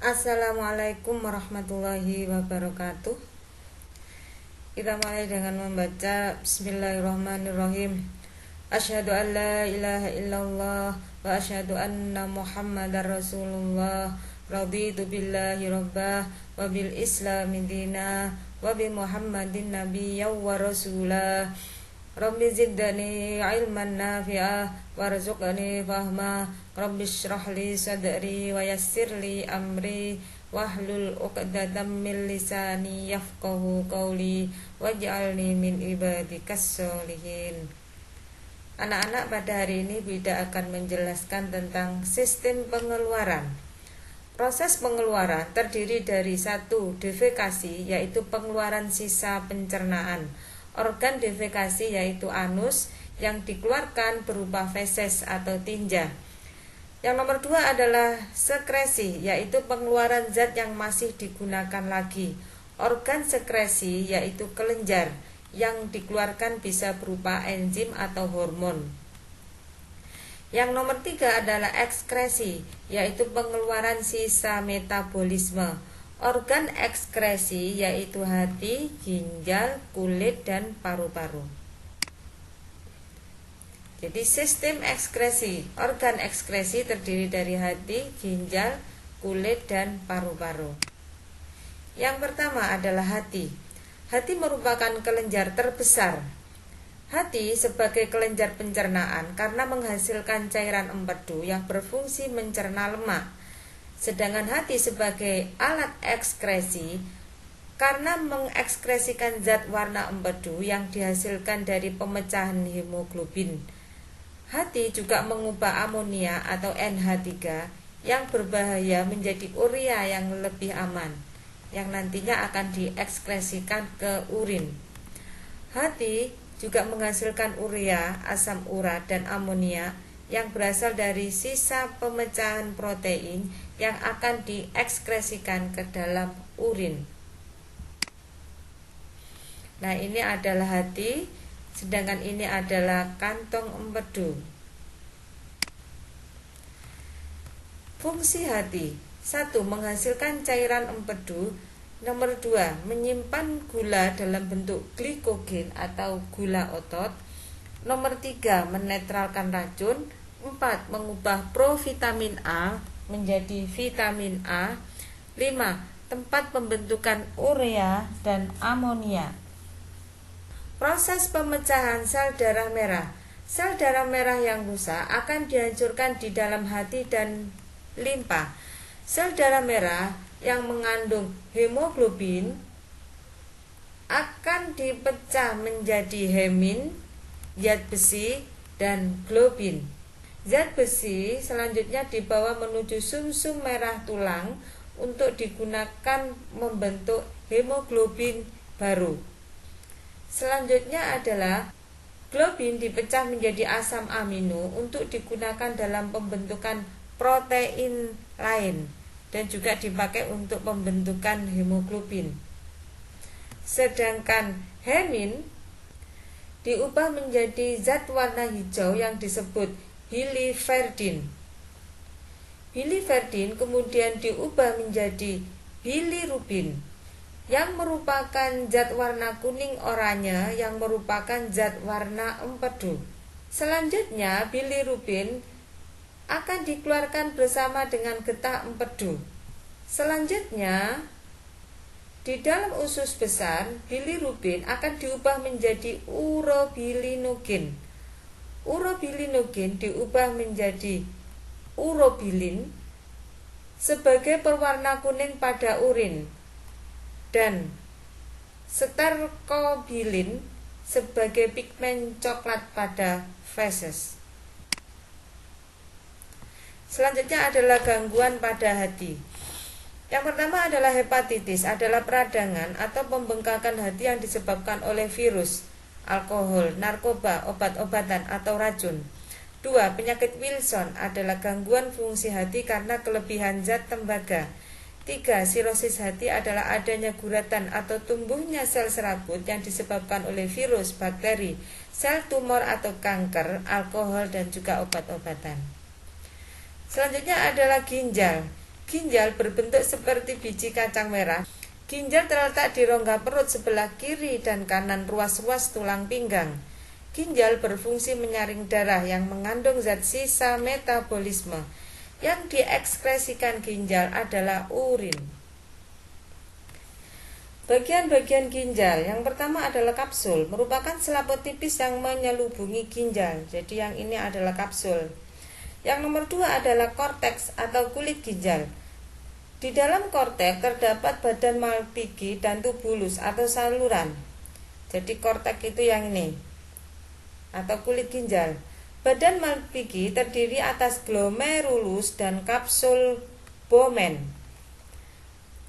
Assalamualaikum warahmatullahi wabarakatuh. Kita mulai dengan membaca Bismillahirrahmanirrahim. Asyhadu an la ilaha illallah wa asyhadu anna Muhammadar Rasulullah. Raditu billahi rabbah wa bil islami dina wa bi Muhammadin nabiyyan wa rasulah. Rabbi zidni ilman nafi'ah warzuqni fahma. Rabbi shrah li sadri wa yassir li amri wahlul 'uqdatam min lisani yafqahu qawli waj'alni min ibadikas sholihin. Anak-anak, pada hari ini Bu Ida akan menjelaskan tentang sistem pengeluaran. Proses pengeluaran terdiri dari 1. Defekasi, yaitu pengeluaran sisa pencernaan. Organ defekasi yaitu anus yang dikeluarkan berupa feses atau tinja. Yang nomor 2 adalah sekresi, yaitu pengeluaran zat yang masih digunakan lagi. Organ sekresi yaitu kelenjar yang dikeluarkan bisa berupa enzim atau hormon. Yang nomor 3 adalah ekskresi, yaitu pengeluaran sisa metabolisme. Organ ekskresi yaitu hati, ginjal, kulit, dan paru-paru. Jadi sistem ekskresi, organ ekskresi terdiri dari hati, ginjal, kulit, dan paru-paru. Yang pertama adalah hati. Hati merupakan kelenjar terbesar. Hati sebagai kelenjar pencernaan karena menghasilkan cairan empedu yang berfungsi mencerna lemak. Sedangkan hati sebagai alat ekskresi karena mengekskresikan zat warna empedu yang dihasilkan dari pemecahan hemoglobin. Hati juga mengubah amonia atau NH3 yang berbahaya menjadi urea yang lebih aman, yang nantinya akan diekskresikan ke urin. Hati juga menghasilkan urea, asam urat, dan amonia yang berasal dari sisa pemecahan protein yang akan diekskresikan ke dalam urin. Nah, ini adalah hati, sedangkan ini adalah kantong empedu. Fungsi hati: 1. Menghasilkan cairan empedu. Nomor 2. Menyimpan gula dalam bentuk glikogen atau gula otot. Nomor 3. Menetralkan racun. 4. Mengubah provitamin A menjadi vitamin A. 5. Tempat pembentukan urea dan amonia. Proses pemecahan sel darah merah. Sel darah merah yang rusak akan dihancurkan di dalam hati dan limpa. Sel darah merah yang mengandung hemoglobin akan dipecah menjadi hemin, zat besi, dan globin. Zat besi selanjutnya dibawa menuju sumsum merah tulang untuk digunakan membentuk hemoglobin baru. Selanjutnya adalah globin dipecah menjadi asam amino untuk digunakan dalam pembentukan protein lain dan juga dipakai untuk pembentukan hemoglobin. Sedangkan hemin diubah menjadi zat warna hijau yang disebut biliverdin. Biliverdin kemudian diubah menjadi bilirubin yang merupakan zat warna kuning oranye yang merupakan zat warna empedu. Selanjutnya bilirubin akan dikeluarkan bersama dengan getah empedu. Selanjutnya di dalam usus besar, bilirubin akan diubah menjadi urobilinogen. Urobilinogen diubah menjadi urobilin sebagai pewarna kuning pada urin dan sterkobilin sebagai pigmen coklat pada feses. Selanjutnya adalah gangguan pada hati. Yang pertama adalah hepatitis, adalah peradangan atau pembengkakan hati yang disebabkan oleh virus, alkohol, narkoba, obat-obatan, atau racun. 2. Penyakit Wilson adalah gangguan fungsi hati karena kelebihan zat tembaga. 3. Sirosis hati adalah adanya guratan atau tumbuhnya sel serabut yang disebabkan oleh virus, bakteri, sel tumor atau kanker, alkohol, dan juga obat-obatan. Selanjutnya adalah ginjal. Ginjal berbentuk seperti biji kacang merah. Ginjal terletak di rongga perut sebelah kiri dan kanan ruas-ruas tulang pinggang. Ginjal berfungsi menyaring darah yang mengandung zat sisa metabolisme. Yang diekskresikan ginjal adalah urin. Bagian-bagian ginjal, yang pertama adalah kapsul, merupakan selaput tipis yang menyelubungi ginjal. Jadi yang ini adalah kapsul. Yang nomor 2 adalah korteks atau kulit ginjal. Di dalam korteks terdapat badan Malpighi dan tubulus atau saluran. Jadi korteks itu yang ini atau kulit ginjal. Badan Malpighi terdiri atas glomerulus dan kapsul Bowman.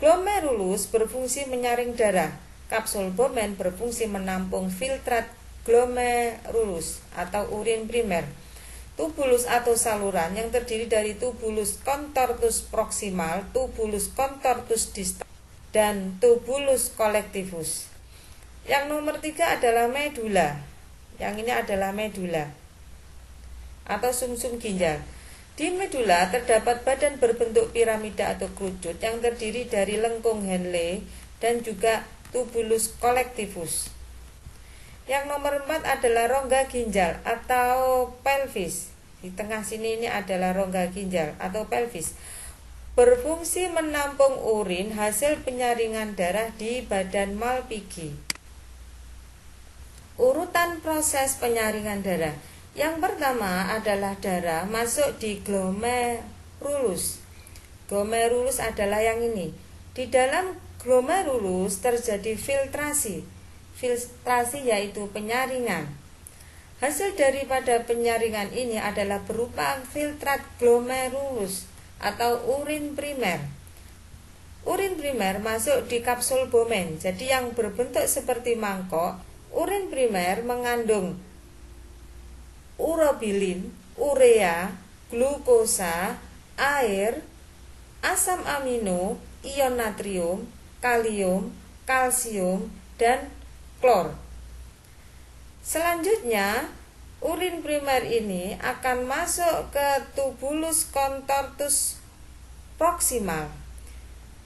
Glomerulus berfungsi menyaring darah. Kapsul Bowman berfungsi menampung filtrat glomerulus atau urin primer. Tubulus atau saluran yang terdiri dari tubulus contortus proximal, tubulus contortus distal, dan tubulus collectivus. Yang nomor 3 adalah medula. Yang ini adalah medula atau sumsum ginjal. Di medula terdapat badan berbentuk piramida atau kerucut yang terdiri dari lengkung Henle dan juga tubulus collectivus. Yang nomor 4 adalah rongga ginjal atau pelvis. Di tengah sini ini adalah rongga ginjal atau pelvis. Berfungsi menampung urin hasil penyaringan darah di badan Malpighi. Urutan proses penyaringan darah. Yang pertama adalah darah masuk di glomerulus. Glomerulus adalah yang ini. Di dalam glomerulus terjadi filtrasi. Filtrasi yaitu penyaringan. Hasil daripada penyaringan ini adalah berupa filtrat glomerulus atau urin primer. Urin primer masuk di kapsul Bowman. Jadi yang berbentuk seperti mangkok. Urin primer mengandung urobilin, urea, glukosa, air, asam amino, ion natrium, kalium, kalsium, dan klor. Selanjutnya, urin primer ini akan masuk ke tubulus contortus proximal.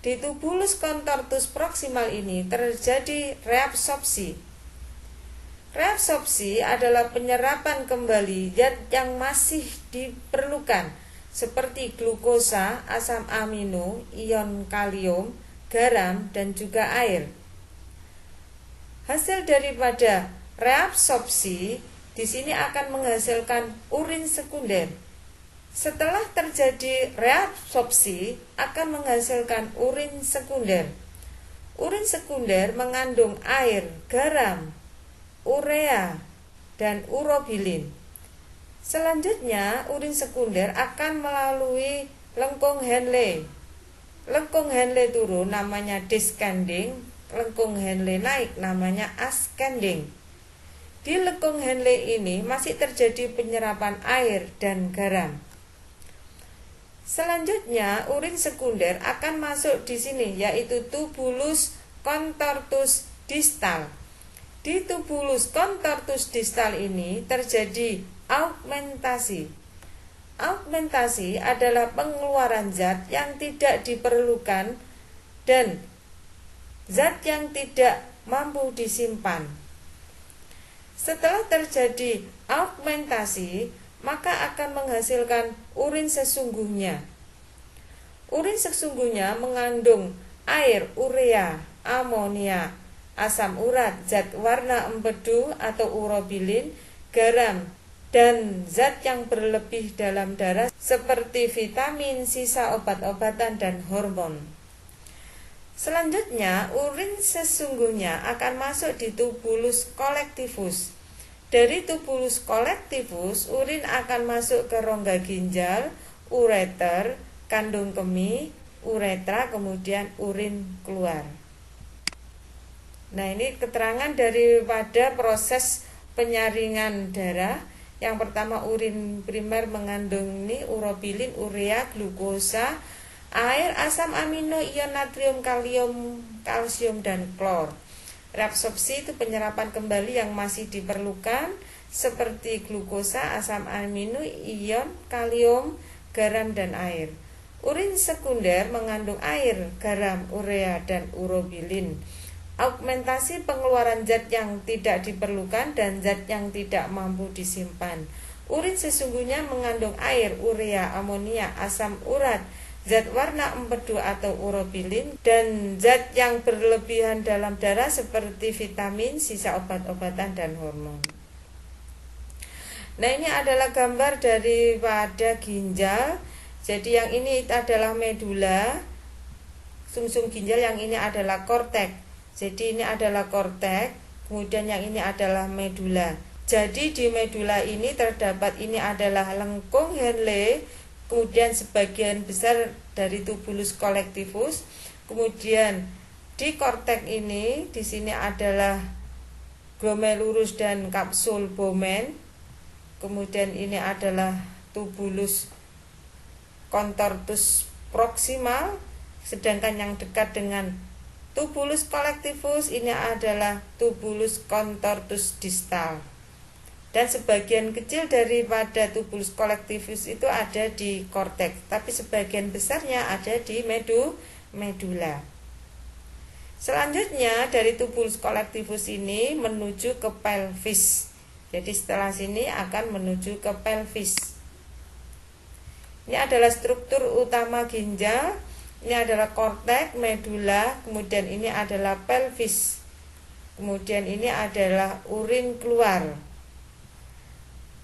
Di tubulus contortus proximal ini terjadi reabsorpsi. Reabsorpsi adalah penyerapan kembali zat yang masih diperlukan seperti glukosa, asam amino, ion kalium, garam, dan juga air. Hasil daripada reabsorpsi di sini akan menghasilkan urin sekunder. Setelah terjadi reabsorpsi akan menghasilkan urin sekunder. Urin sekunder mengandung air, garam, urea, dan urobilin. Selanjutnya urin sekunder akan melalui lengkung Henle. Lengkung Henle turun namanya descending, lengkung Henle naik namanya ascending. Di lengkung Henle ini masih terjadi penyerapan air dan garam. Selanjutnya urin sekunder akan masuk di sini yaitu tubulus contortus distal. Di tubulus contortus distal ini terjadi augmentasi. Augmentasi adalah pengeluaran zat yang tidak diperlukan dan zat yang tidak mampu disimpan. Setelah terjadi augmentasi, maka akan menghasilkan urin sesungguhnya. Urin sesungguhnya mengandung air, urea, amonia, asam urat, zat warna empedu atau urobilin, garam, dan zat yang berlebih dalam darah seperti vitamin, sisa obat-obatan, dan hormon. Selanjutnya, urin sesungguhnya akan masuk di tubulus collectivus. Dari tubulus collectivus, urin akan masuk ke rongga ginjal, ureter, kandung kemih, uretra, kemudian urin keluar. Nah, ini keterangan daripada proses penyaringan darah. Yang pertama, urin primer mengandung ini urobilin, urea, glukosa, air, asam amino, ion natrium, kalium, kalsium, dan klor. Reabsorpsi itu penyerapan kembali yang masih diperlukan seperti glukosa, asam amino, ion, kalium, garam, dan air. Urin sekunder mengandung air, garam, urea, dan urobilin. Augmentasi pengeluaran zat yang tidak diperlukan dan zat yang tidak mampu disimpan. Urin sesungguhnya mengandung air, urea, amonia, asam urat, zat warna empedu atau urobilin, dan zat yang berlebihan dalam darah seperti vitamin, sisa obat-obatan, dan hormon. Nah, ini adalah gambar daripada ginjal. Jadi yang ini adalah medula, sumsum ginjal, yang ini adalah korteks. Jadi ini adalah korteks, kemudian yang ini adalah medula. Jadi di medula ini terdapat, ini adalah lengkung Henle, kemudian sebagian besar dari tubulus collectivus. Kemudian di korteks ini, di sini adalah glomerulus dan kapsul Bowman. Kemudian ini adalah tubulus contortus proximal, sedangkan yang dekat dengan tubulus collectivus ini adalah tubulus contortus distal. Dan sebagian kecil daripada tubulus collectivus itu ada di korteks, tapi sebagian besarnya ada di medula. Selanjutnya dari tubulus collectivus ini menuju ke pelvis. Jadi setelah sini akan menuju ke pelvis. Ini adalah struktur utama ginjal. Ini adalah korteks, medula, kemudian ini adalah pelvis. Kemudian ini adalah urin keluar.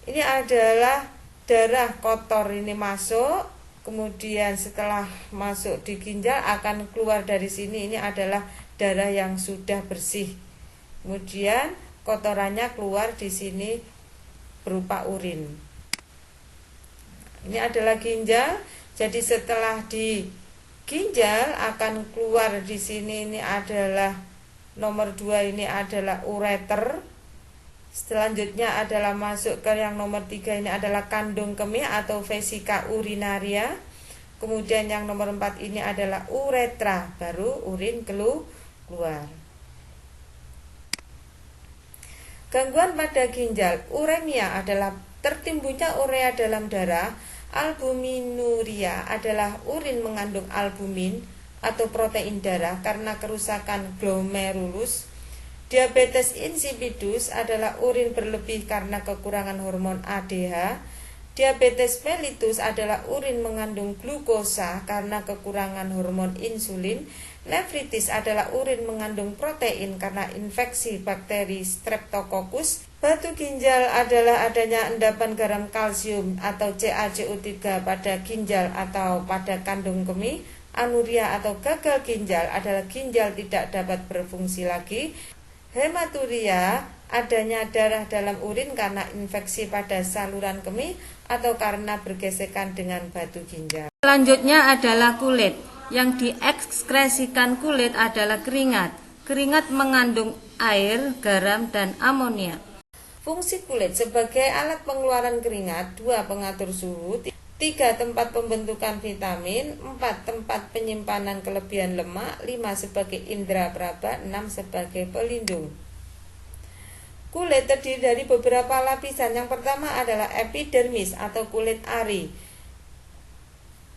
Ini adalah darah kotor ini masuk, kemudian setelah masuk di ginjal akan keluar dari sini. Ini adalah darah yang sudah bersih. Kemudian kotorannya keluar di sini berupa urin. Ini adalah ginjal. Jadi setelah di ginjal akan keluar di sini, ini adalah nomor 2, ini adalah ureter. Selanjutnya adalah masuk ke yang nomor 3, ini adalah kandung kemih atau vesika urinaria. Kemudian yang nomor 4 ini adalah uretra, baru urin keluar. Gangguan pada ginjal. Uremia adalah tertimbunnya urea dalam darah. Albuminuria adalah urin mengandung albumin atau protein darah karena kerusakan glomerulus. Diabetes insipidus adalah urin berlebih karena kekurangan hormon ADH. Diabetes mellitus adalah urin mengandung glukosa karena kekurangan hormon insulin. Nefritis adalah urin mengandung protein karena infeksi bakteri Streptococcus. Batu ginjal adalah adanya endapan garam kalsium atau CaCO3 pada ginjal atau pada kandung kemih. Anuria atau gagal ginjal adalah ginjal tidak dapat berfungsi lagi. Hematuria adanya darah dalam urin karena infeksi pada saluran kemih atau karena bergesekan dengan batu ginjal. Selanjutnya adalah kulit. Yang diekskresikan kulit adalah keringat. Keringat mengandung air, garam, dan amonia. Fungsi kulit sebagai alat pengeluaran keringat: 2. Pengatur suhu, 3. Tempat pembentukan vitamin, 4. Tempat penyimpanan kelebihan lemak, 5. Sebagai indera peraba, 6. Sebagai pelindung. Kulit terdiri dari beberapa lapisan. Yang pertama adalah epidermis atau kulit ari.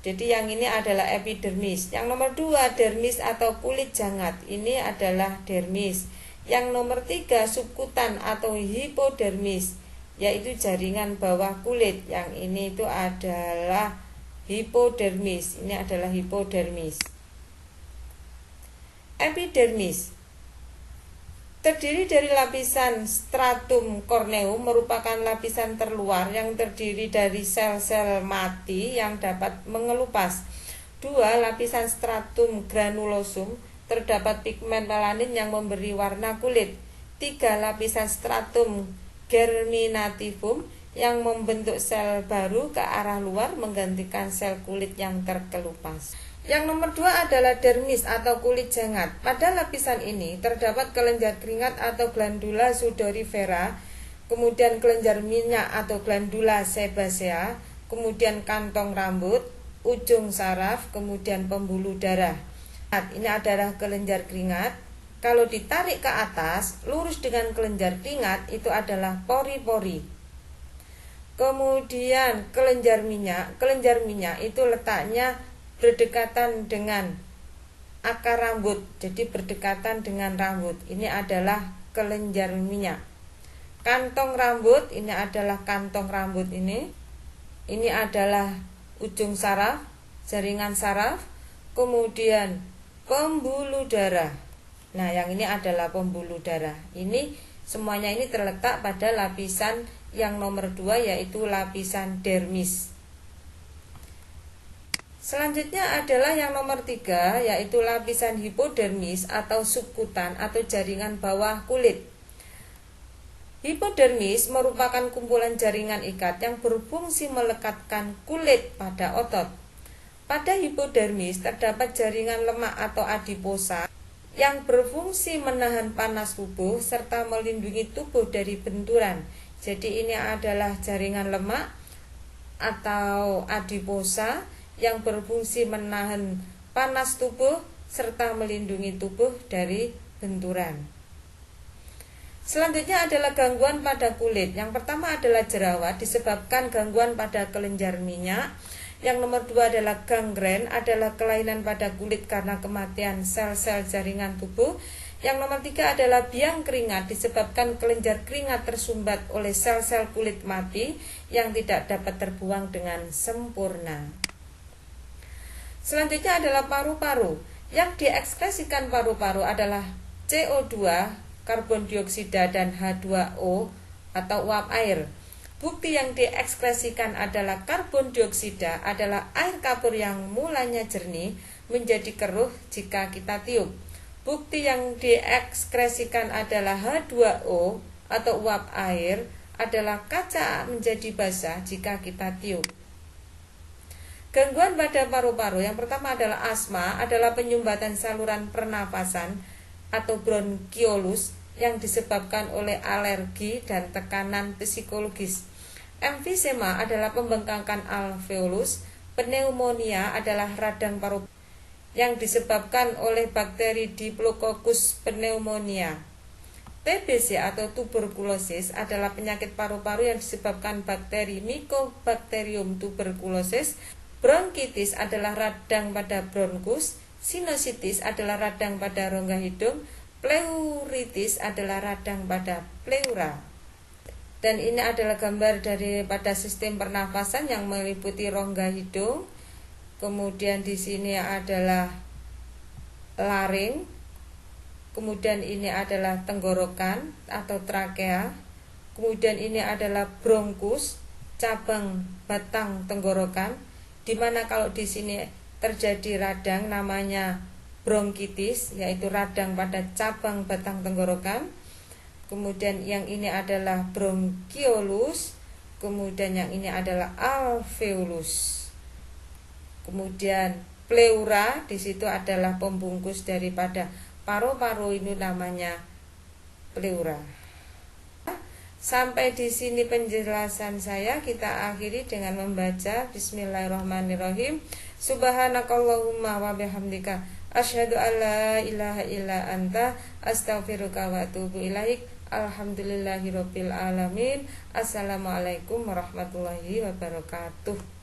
Jadi yang ini adalah epidermis. Yang nomor 2 dermis atau kulit jangat. Ini adalah dermis. Yang nomor 3 subkutan atau hipodermis, yaitu jaringan bawah kulit. Yang ini itu adalah hipodermis. Ini adalah hipodermis. Epidermis terdiri dari lapisan stratum corneum, merupakan lapisan terluar yang terdiri dari sel-sel mati yang dapat mengelupas. 2. Lapisan stratum granulosum, terdapat pigmen melanin yang memberi warna kulit. 3. Lapisan stratum germinativum yang membentuk sel baru ke arah luar menggantikan sel kulit yang terkelupas. Yang nomor 2 adalah dermis atau kulit jangat. Pada lapisan ini terdapat kelenjar keringat atau glandula sudorifera, kemudian kelenjar minyak atau glandula sebacea, kemudian kantong rambut, ujung saraf, kemudian pembuluh darah. Ini adalah kelenjar keringat. Kalau ditarik ke atas, lurus dengan kelenjar keringat, itu adalah pori-pori. Kemudian kelenjar minyak itu letaknya berdekatan dengan akar rambut, jadi berdekatan dengan rambut. Ini adalah kelenjar minyak. Kantong rambut, ini adalah kantong rambut ini. Ini adalah ujung saraf, jaringan saraf. Kemudian pembuluh darah. Nah, yang ini adalah pembuluh darah. Ini semuanya ini terletak pada lapisan yang nomor 2, yaitu lapisan dermis. Selanjutnya adalah yang nomor 3, yaitu lapisan hipodermis atau subkutan atau jaringan bawah kulit. Hipodermis merupakan kumpulan jaringan ikat yang berfungsi melekatkan kulit pada otot. Pada hipodermis terdapat jaringan lemak atau adiposa yang berfungsi menahan panas tubuh serta melindungi tubuh dari benturan. Jadi ini adalah jaringan lemak atau adiposa yang berfungsi menahan panas tubuh serta melindungi tubuh dari benturan. Selanjutnya adalah gangguan pada kulit. Yang pertama adalah jerawat disebabkan gangguan pada kelenjar minyak. Yang nomor 2 adalah gangren, adalah kelainan pada kulit karena kematian sel-sel jaringan tubuh. Yang nomor 3 adalah biang keringat disebabkan kelenjar keringat tersumbat oleh sel-sel kulit mati yang tidak dapat terbuang dengan sempurna. Selanjutnya adalah paru-paru. Yang diekskresikan paru-paru adalah CO2, karbon dioksida, dan H2O atau uap air. Bukti yang diekskresikan adalah karbon dioksida adalah air kapur yang mulanya jernih menjadi keruh jika kita tiup. Bukti yang diekskresikan adalah H2O atau uap air adalah kaca menjadi basah jika kita tiup. Gangguan pada paru-paru yang pertama adalah asma, adalah penyumbatan saluran pernafasan atau bronkiolus yang disebabkan oleh alergi dan tekanan psikologis. Emfisema adalah pembengkakan alveolus. Pneumonia adalah radang paru yang disebabkan oleh bakteri Diplococcus pneumonia. TBC atau tuberkulosis adalah penyakit paru-paru yang disebabkan bakteri Mycobacterium tuberculosis. Bronkitis adalah radang pada bronkus. Sinusitis adalah radang pada rongga hidung. Pleuritis adalah radang pada pleura. Dan ini adalah gambar daripada sistem pernafasan yang meliputi rongga hidung. Kemudian di sini adalah laring. Kemudian ini adalah tenggorokan atau trakea. Kemudian ini adalah bronkus, cabang batang tenggorokan. Dimana kalau di sini terjadi radang namanya bronkitis, yaitu radang pada cabang batang tenggorokan. Kemudian yang ini adalah bronkiolus, kemudian yang ini adalah alveolus. Kemudian pleura, di situ adalah pembungkus daripada paru-paru, ini namanya pleura. Sampai di sini penjelasan saya, kita akhiri dengan membaca Bismillahirrahmanirrahim. Subhanakallahumma wa bihamdika asyhadu an la ilaha illa anta astaghfiruka wa atubu ilaik. Alhamdulillahirabbil alamin. Assalamualaikum warahmatullahi wabarakatuh.